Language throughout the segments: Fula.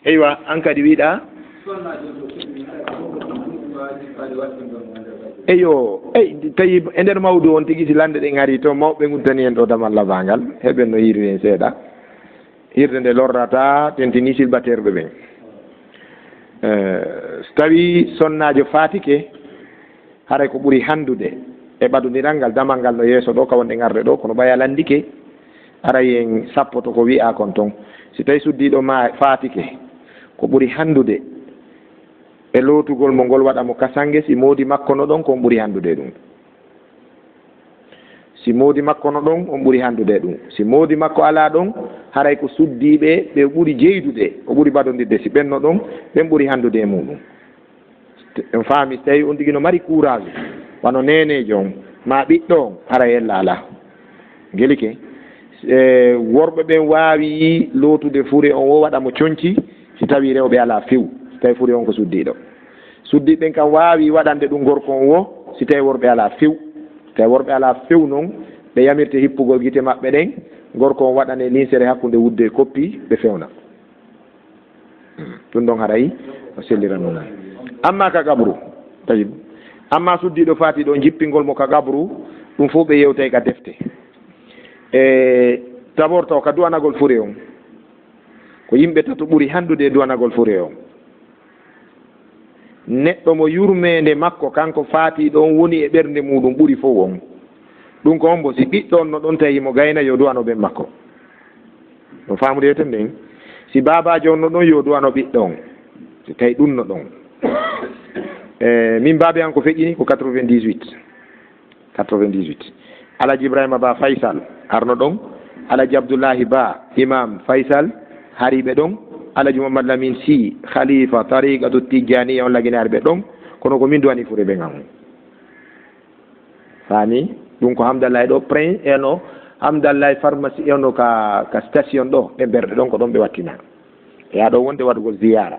eywa an kadi wiiɗa eyo tawi e nder mawdu on tigi si lande ɗen ari to mawɓe guntani en ɗo damal labangal heɓen no yiri en seeɗa hirde nde lorrata tentini silbaterɓe ɓen so tawi sonnajo fatike haray ko ɓuri handude e ɓadodiral ngal damal ngal no yeeso ɗo kawonɗe garde ɗo kono ɓaya landike aray en sappoto ko wi'a kon toon si tawi suddiɗo ma fatike ko ɓuri handude e lootugol mo ngol waɗa mo kasange si moodi makko no ɗon ko on ɓuri handude ɗum si moodi makko no ɗon on ɓuri handude ɗum si moodi makko ala ɗon haray ko suddiɓe ɓe ɓuri jeydude o ɓuri ɓadodirde si ɓenno ɗon ɓen ɓuri handude e muɗum en faami so tawi on tigi no mari courage wano nenejo on ma ɓiɗɗo on haray ella ala gelike worɓe ɓen wawi lootude fure on o waɗa mo coñci si tawi rewɓe ala few si tawi fure on ko suddiɗo suddiɓe ɓen kam wawi waɗande ɗum gorko on wo si tawi worɓe ala few tawi worɓe ala few noon ɓe yamirte hippugol guite maɓɓe ɗen gorko on waɗane linsere hakkude wudde koppi ɓe fewna ɗum ɗon haray o sellirano non amma ka gabru tayib amma suddiɗo fatiɗo jippingol mo ka gabru ɗum fof ɓe yewtay ka defte d'abord taw ka duwanagol fure on ko yimɓe tato ɓuri handude e duwanagol fure on neɗɗo mo yurmede makko kanko faatiɗo on woni e ɓernde muɗum ɓuri fof on ɗum ko on mbo si ɓiɗɗo on no ɗon tawi mo gayna yo duwano ɓen makko no famude ten nden si babajo on no ɗon yo duwano ɓiɗɗo on si tawi ɗum no ɗon min baabe an ko feƴƴini ko 98 alaji ibrahima ba faysal arno ɗon alaji abdoullahi ba imam faysal hariɓe ɗon alaji mamadou lamine sy khalifa tariqatu tijjaniya on laguinaare ɓe ɗon kono ko min duwani fure ɓe gam faami ɗum ko hamdallahi ɗo prin eno hamdallahi pharmacie eno ka station ɗo ɓe berɗe ɗon ko ɗon ɓe wattina yaɗo wonde waɗugol ziyara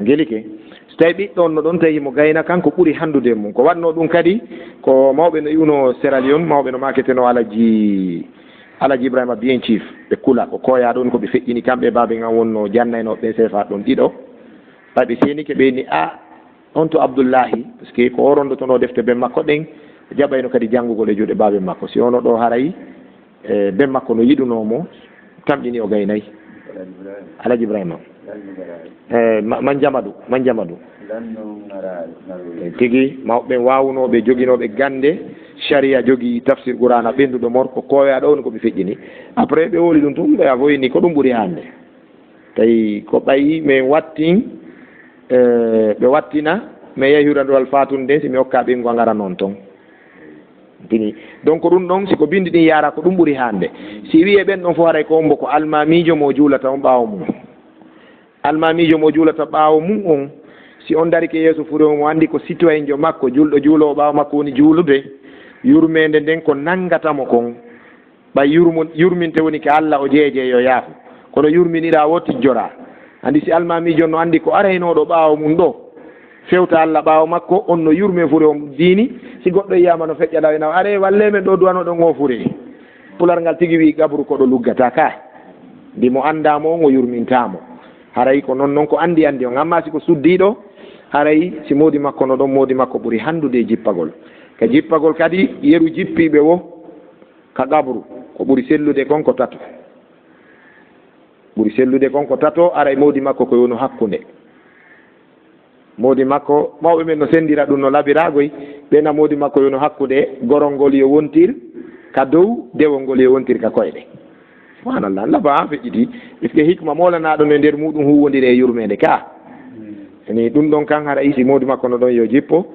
gelike so tawi ɓiɗɗo on no ɗon tawi mo gayna kanko ɓuri handude mum ko watno ɗum kadi ko mawɓe no iwno Sierra Leone mawɓe no maketeno alaji ibrahima bien chief ɓe kula ko koya ɗon koɓe feƴƴini kamɓe baɓe gam wonno jannaynoɓe sefa ɗon ɗiɗo ɓaɓe senike ɓeyni on to abdoullahi par ce que ko o rondotono defte ben makko ɗen jaɓayno kadi janngugol e juuɗe baɓe makko si ono ɗo haray ben makko no yiɗunomo tamƴini o gaynayi alaji ibrahima man jamadou tigi mawɓe wawnoɓe joguinoɓe gande sharia jogui tafsir qurana ɓenduɗo mor ko koya ɗo woni koɓe feƴƴini après ɓe woli ɗum tum ɓe a foyini ko ɗum ɓuuri hande tawi ko ɓayi min wattin ɓe wattina mi yeehi huranduwal fatunde nde simi hokka ɓingo a ngara noon toon tini donc ɗum ɗon siko bindi ɗin yara ko ɗum ɓuuri hande si wiye ɓen ɗon fof haray ko ombo ko almamijo mo juulata on ɓaawo mum almamijo mo juulata ɓaawo mum on si on darike yeeso fure o mo andi ko citoyen jo makko julɗo juulowo ɓaawo makko woni juulude yurmede nden ko nangatamo kon ɓay yurminte woni ko Allah o jeeje yo yaafu kono yurminira wo tijjora andi si almamijo no andi ko araynoɗo ɓaawo mum ɗo fewta Allah ɓaawo makko on no yurme fure o diini si goɗɗo yiyama no feƴƴaɗa ena are walle men ɗo duwanoɗon o fure pular ngal tigi wi gabru koɗo luggata ka ndi mo andamo on o yurmintamo haray ko noon ko andi on amma siko suddiɗo haray si moodi makko no ɗon moodi makko ɓuri handude e jippagol ka jippagol kadi yeru jippiɓe wo ka gabru ko ɓuri sellude kon ko tato aray moodi makko ko woni hakkunde moodi makko mawɓe men no sendira ɗum no labiragoy ɓena moodi makko yono hakkude gorol ngol yo wontir ka dow dewol ngol yo wontir ka koyɗe subhanallah laba feƴƴiti puisque hikma molanaɗo no nder muɗum huwodiri e yurmede ka ni ɗum ɗon kan haɗa isi moodi makko no ɗon yo jippo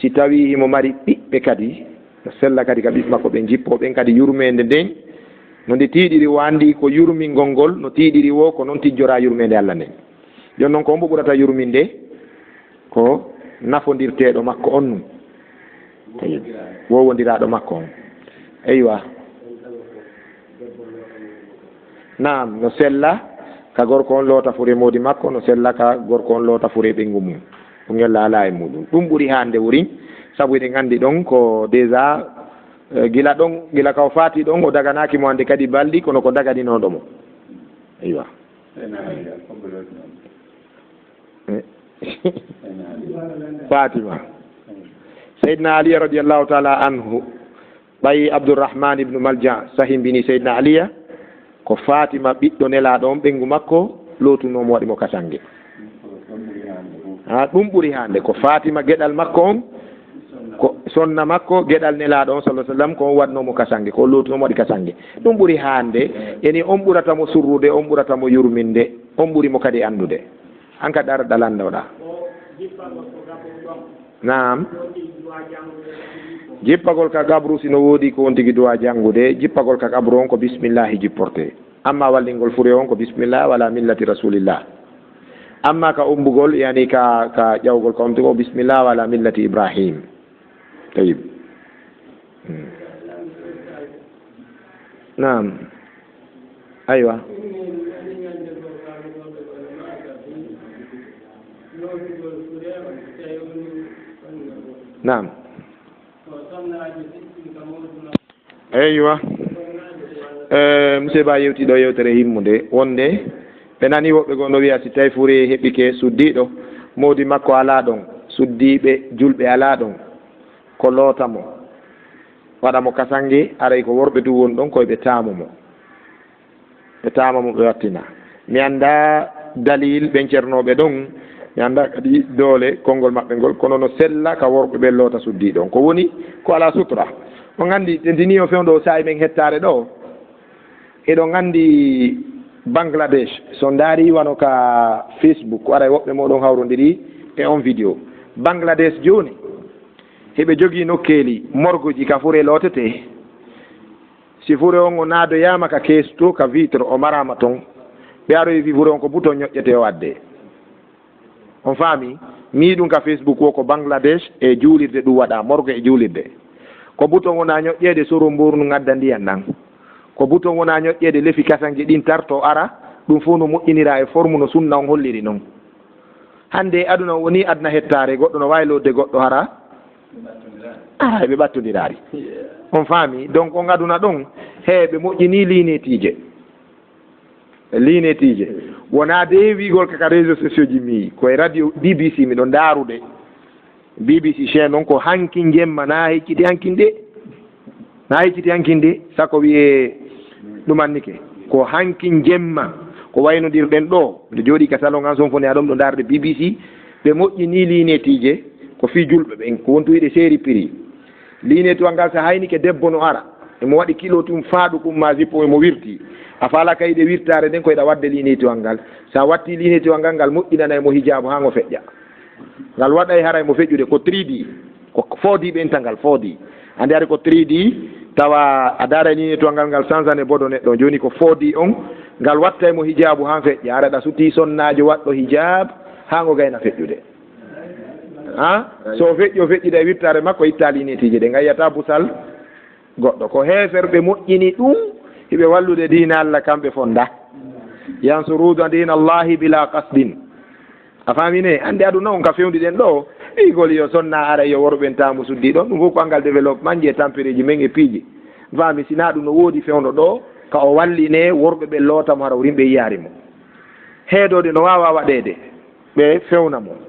si tawi imo mari ɓiɓɓe kadi no sella kadi ka ɓiɓɓe makko ɓen jippo ɓen kadi yurmede nden no nde tiiɗiri wo andi ko yurmingol ngol no tiiɗiri wo ko noon tijjora yurmede Allah nden jon noon ko ombo ɓurata yurminde ko nafodirteɗo makko on num wowodiraɗo makko on eywa naam no sella ka gorko on loota fure moodi makko no sella ka gorko on loota fure ɓengu mum ɗum yalla ala e muɗum ɗum ɓuuri hande wuri saabu eɗen gandi ɗon ko déjà gila kaw faati ɗon o daganaki mo hande kadi balɗi kono ko daganinoɗo mo eywa Fatima Sayyidina Ali radiyallahu ta'ala anhu ɓayi Abdourahman ibnu Malja sahimbini Sayyidina Aliya ko Fatima ɓiɗɗo nelaɗo on ɓengu makko lootunomo waɗimo kasange ha ɗum ɓuri hande ko Fatima geɗal makko on ko sonna makko geɗal nelaɗo on sallallahu alaihi wasallam ko waɗnomo kasange ko lootunomo waɗi kasange ɗum ɓuri hande eni on ɓuratamo surrude on ɓuratamo yurminde on ɓurimo kadi andude an kadi ara ɗalandoɗa naam jippagol ka gabru sino woodi ko on tigi duwa jangude jippagol ka gabru on ko bismillahi jipporte amma wallingol fure on ko bismillah wala millati rasulillah amma ka umbugol yani ka ƴawgol ka on tigi o bismillah wala millati ibrahim tayib naam aywa naam eywa monsieur Ba yewtiɗo yewtere himmude wonde ɓe nani woɓɓe gon no wiya si tawi furi heɓike suddiɗo mawdi makko ala ɗon suddiɓe julɓe ala ɗon ko lootamo waɗamo kasange aray ko worɓe du woni ɗon koye ɓe tamumo ɓe wattina mi anda dalil ɓen ceernoɓe ɗon mi anda kadi doole konngol maɓɓe ngol kono no sella ka worɓe ɓe loota suddiɗo on ko woni ko ala sutra on gandi tentini o fewdo saayi men hettare ɗo eɗon gandi Bangladesh so ndaari wano ka Facebook aray woɓɓe moɗon hawrodiri e on vidéo Bangladesh joni heɓe jogii nokkeeli morgoji ka fure lootete si fure on o naadoyama ka keesto ka vitre o marama toon ɓe aroyi wi fure on ko bouton ñoƴƴete o adde on faami mi ɗum ka Facebook o ko Bangladesh e juulirde ɗum waɗa morgo e juulirde ko bouton wona ñoƴƴede soro mbornu ngadda ndiyan nan ko bouton wona ñoƴƴede lefi kasange ɗin tarto ara ɗum fof no moƴƴinira e forme no sunna on holliri noon hande aduna woni adna hettare goɗɗo no wawi lodde goɗɗo hara ɓe ɓattodirari on faami donc on aduna ɗon heɓe moƴƴini linetije wona de wigol kaka réseau sociaux ji mi koye radio BBC miɗo darude BBC chaine on ko hanki jemma na hecciti hankinde sako wiye ɗumannike ko hanki jemma ko waynodirɗen ɗo nde jooɗi ka salon an son foni aɗon ɗo darde BBC ɓe moƴƴini linetije ko fi julɓe ɓen ko wontoyiɗe série prix linetuwal ngal so haynike debbo no ara emo waɗi kilo tum faaɗu kum ma jippo emo wirti a faala kayɗe wirtare nden koyɗa wadde linetuwal ngal sa watti linetuwal ngal moƴƴinana mo hijabu ha ngo feƴƴa ngal waɗay haray mo feƴƴude ko 3D ko 4D ɓental 4D ande ari ko 3D tawa a daara linetuwal ngal sansane bodo neɗɗo joni ko 4D on ngal wattay mo hijabu ha feƴƴa araɗa sutti sonnajo waɗɗo hijab ha ngo gayna feƴƴude so feƴƴida e wirtare makko itta linetije ɗe gayyata busal goɗɗo ko heferɓe moƴƴini ɗum hiɓe wallude dina Allah kamɓe fonda yansuruda dina Allahi bila qasdin a famine ande aduna on ka fewndi ɗen ɗo ɓigol yo sonna ara yo worɓen tamu suddi ɗon ɗum fof ko angal développement je tampéreji men e piiji fami sina ɗum no woodi fewndo ɗo ka o walline worɓe ɓe lootamo hara rimɓe yiyarimo heedode no wawa waɗede ɓe fewnamo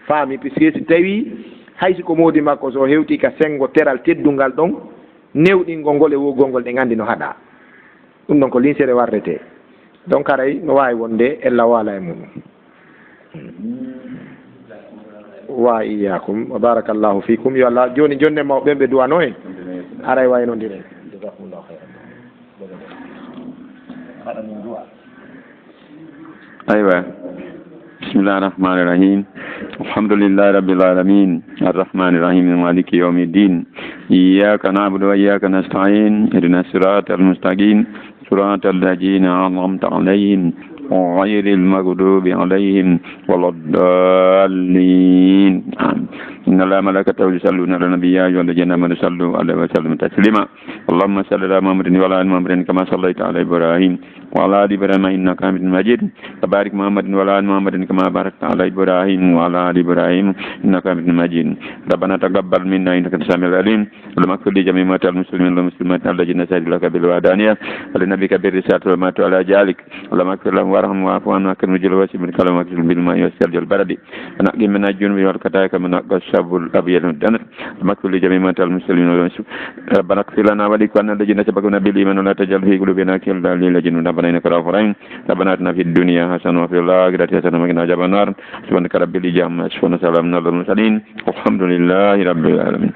faami puisque si tawi haysi ko moodi makko so hewti ka sengo teral teddungal ɗon newɗingol ngol e wogol ngol ɗe gandi no haɗa ɗum ɗon ko linsere warrete donc aray no wawi wonde ella wala e mum wa iyakum wa barakallahu fikum yo Allah joni jonde mawɓe ɓe duwano en aray waynodiren jazakumullahu khairan aywa bismillahir rahmanir rahim alhamdulillahi rabbil alamin arrahmanir rahim maliki yawmiddin iyyaka na'budu wa iyyaka nasta'in ihdinas siratal mustaqim siratal ladzina an'amta 'alaihim ghayril maghdubi 'alaihim waladdallin inna allaha malaikatahu yusalluna 'alan nabiyyi ya ayyuhalladhina amanu sallu 'alaihi wa sallimu taslima allahumma salli ala muhammadin wa ala ali muhammadin kama sallaita ala ibrahim وعلى آل إبراهيم إنك حميد مجيد وبارك محمد وعلى آل محمد كما باركت على إبراهيم وعلى آل إبراهيم إنك حميد مجيد ربنا تقبل منا إنك أنت السميع العليم اللهم اغفر لجميع موتى المسلمين والمسلمات الذين شهدوا لك بالوحدانية ولنبيك بالرسالة وماتوا على ذلك اللهم اغفر لهم وارحمهم واعف عنهم واكرم نزلهم من كلام واكرم بالماء والثلج والبرد ونقي من الجنوب والخطايا كما نقى الشاب الأبيض والدنس اللهم اغفر لجميع موتى المسلمين والمسلمات ربنا اغفر لنا ولإخواننا الذين سبقونا بالإيمان ولا تجعل في قلوبنا غلا للذين ربنا إنك رؤوف رحيم ربنا آتنا في الدنيا حسنة وفي الآخرة حسنة وقنا عذاب النار سبحانك رب العزة عما يصفون وسلام على المرسلين والحمد لله رب العالمين.